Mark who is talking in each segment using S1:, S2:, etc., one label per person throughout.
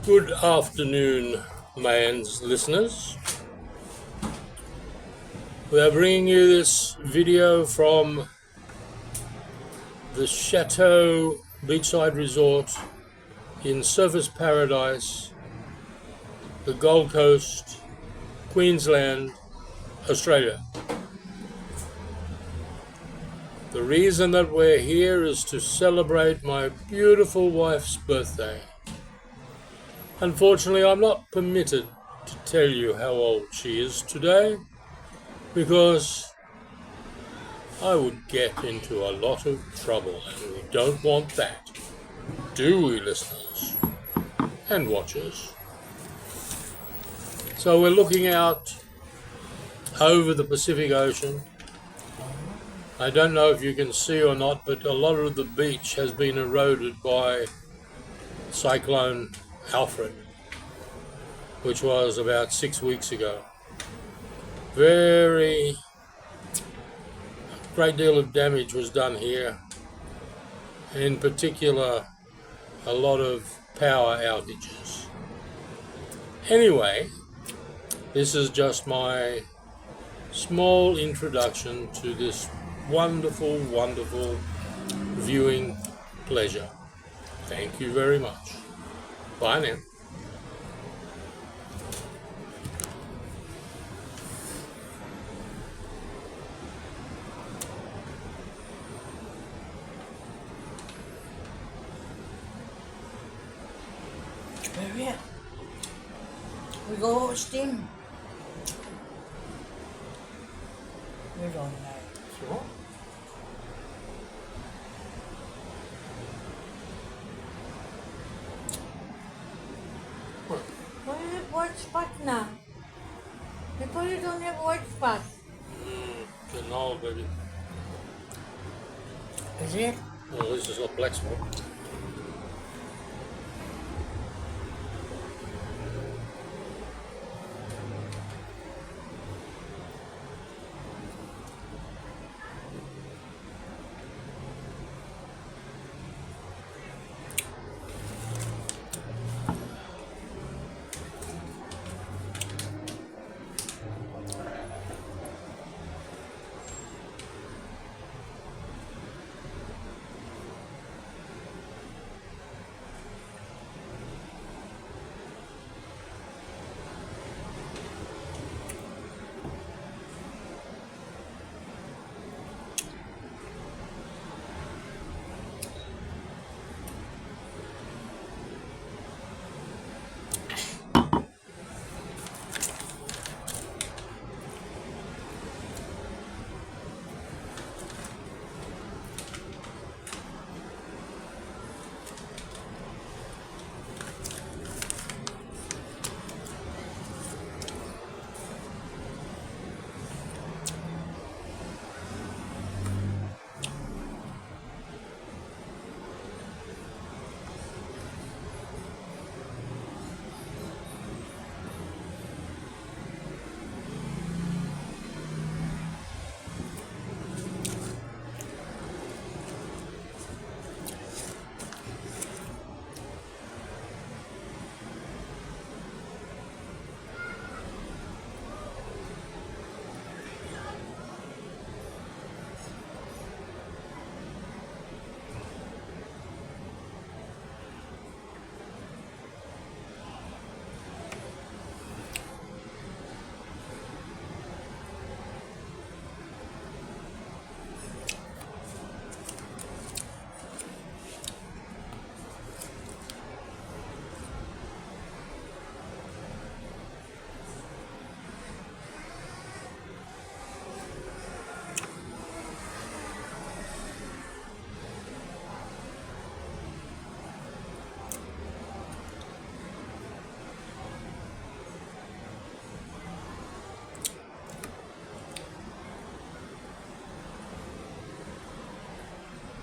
S1: Good afternoon, Mayans listeners. We are bringing you this video from the Chateau Beachside Resort in Surfers Paradise, the Gold Coast, Queensland, Australia. The reason that we're here is to celebrate my beautiful wife's birthday. Unfortunately, I'm not permitted to tell you how old she is today because I would get into a lot of trouble, and we don't want that, do we, listeners and watchers? So we're looking out over the Pacific Ocean. I don't know if you can see or not, but a lot of the beach has been eroded by Cyclone Alfred, which was about 6 weeks ago. Great deal of damage was done here. In particular, a lot of power outages. Anyway, this is just my small introduction to this wonderful, wonderful viewing pleasure. Thank you very much. Bye now.
S2: Where at? We go steam. We don't like.
S1: Sure.
S2: Why you have white spot na? Because you don't have white spot.
S1: No, baby.
S2: Is it?
S1: Well, this is not black spot.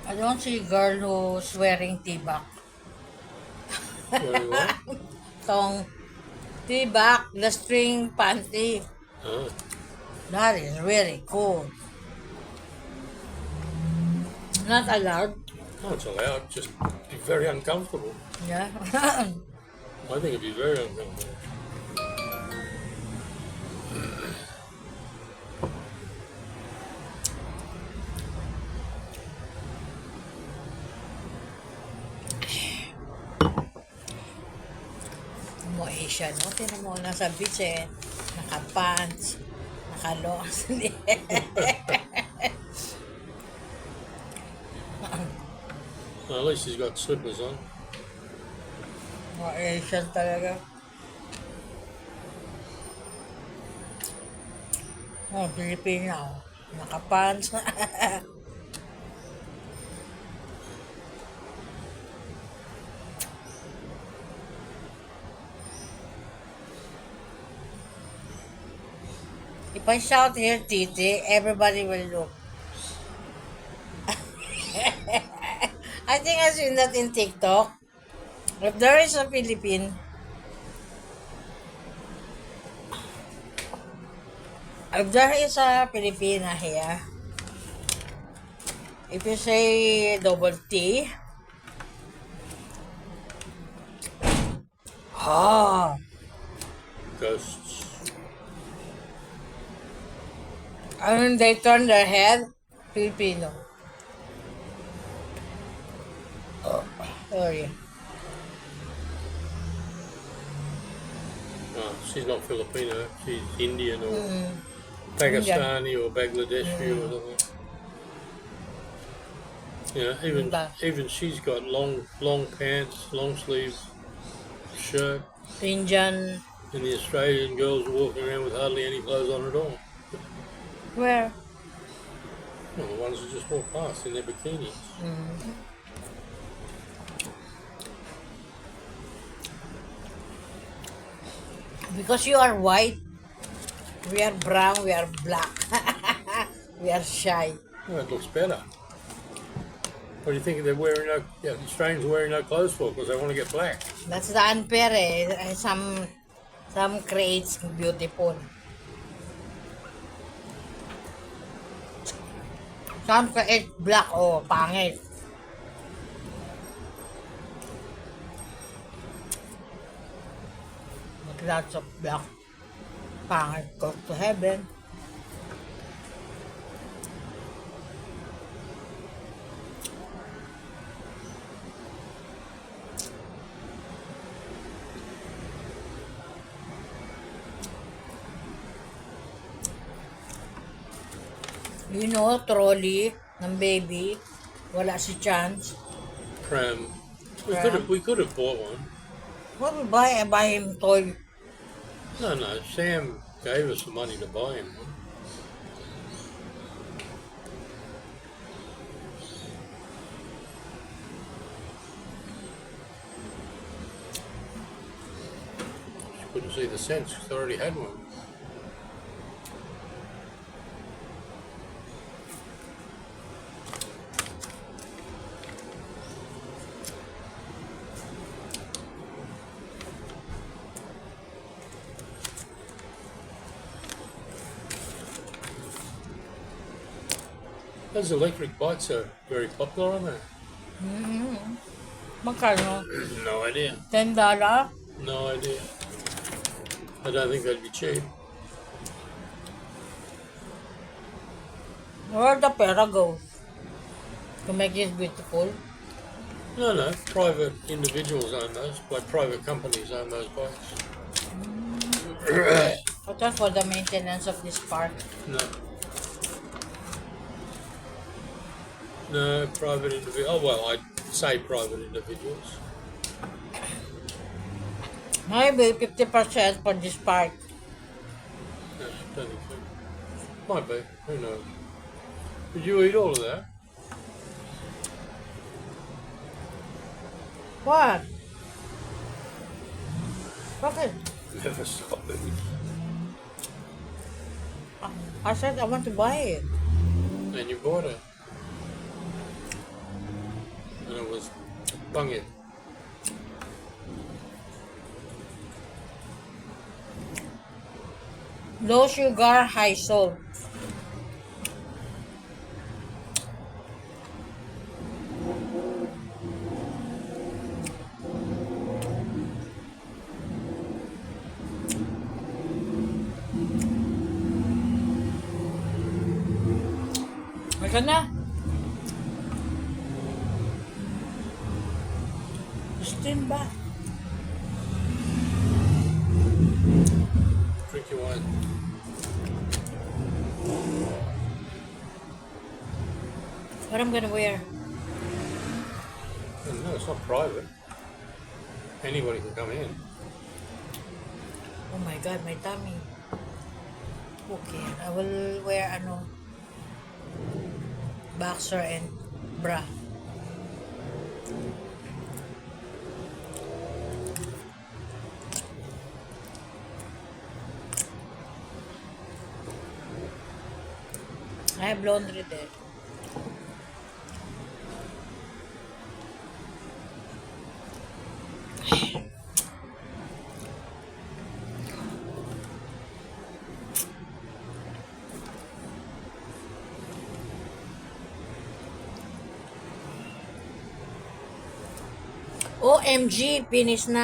S2: I don't see a girl who's wearing tibak.
S1: Very well.
S2: Tong tibak, the string panty.
S1: Oh,
S2: That is really cool. Not allowed.
S1: no, it's allowed. Just be very uncomfortable.
S2: Yeah.
S1: I think it'd be very uncomfortable.
S2: Mo Asian, no? Tinan mo, nasa beach eh. Naka-pants, naka-longs.
S1: Well, at least he's got slippers on.
S2: Mo Asian talaga. Oh, Filipino. Naka-pants. If I shout here, Titi, everybody will look. I think I've seen that in TikTok. If there is a Philippine, if there is a Filipina here, if you say double T, oh,
S1: Ghosts.
S2: and they turn their head, Filipino. Oh, sorry.
S1: Oh, she's not Filipino. She's Indian or
S2: Mm,
S1: Pakistani or Bangladeshi or something. Yeah,
S2: Diba?
S1: even she's got long pants, long sleeve shirt,
S2: Indian.
S1: and the Australian girls are walking around with hardly any clothes on at all.
S2: Where?
S1: Well, the ones that just walk past in their bikinis.
S2: Mm. Because you are white, we are brown, we are black. We are shy.
S1: Well, it looks better. What do you think they're wearing no? Yeah, the Australians are wearing no clothes for because they want to get black.
S2: That's the unfair eh. Some creates beautiful. Some create black, oh, pangit. With lots of black. Pangit goes to heaven. You know, trolley ng baby, wala si Chance.
S1: Pram.
S2: Pram.
S1: We could have bought one.
S2: What we buy? I buy him toy.
S1: No, Sam gave us the money to buy him one. She couldn't see the sense because they already had one. Those electric bikes are very popular, aren't they?
S2: Mm-hmm. Magkano?
S1: No idea.
S2: $10?
S1: No idea. I don't think they'd be cheap.
S2: Where the pera goes? To make this beautiful?
S1: No. Private individuals own those. Like private companies own those bikes.
S2: But that's for the maintenance of this park.
S1: No. No, private individuals. Oh, well, I'd say private individuals.
S2: Maybe 50% for this park.
S1: No, don't think so. Might be. Who knows? Did you eat all of that?
S2: What? Bakit?
S1: Never stop it.
S2: I said I want to buy it.
S1: And you bought it. And it was bungit.
S2: Low sugar, high salt. Ika na. Steam ba?
S1: Drink your wine.
S2: What I'm gonna wear?
S1: No, it's not private. Anybody can come in.
S2: Oh my God, my tummy. Okay, I will wear boxer and bra. I have laundry there. OMG, finish na.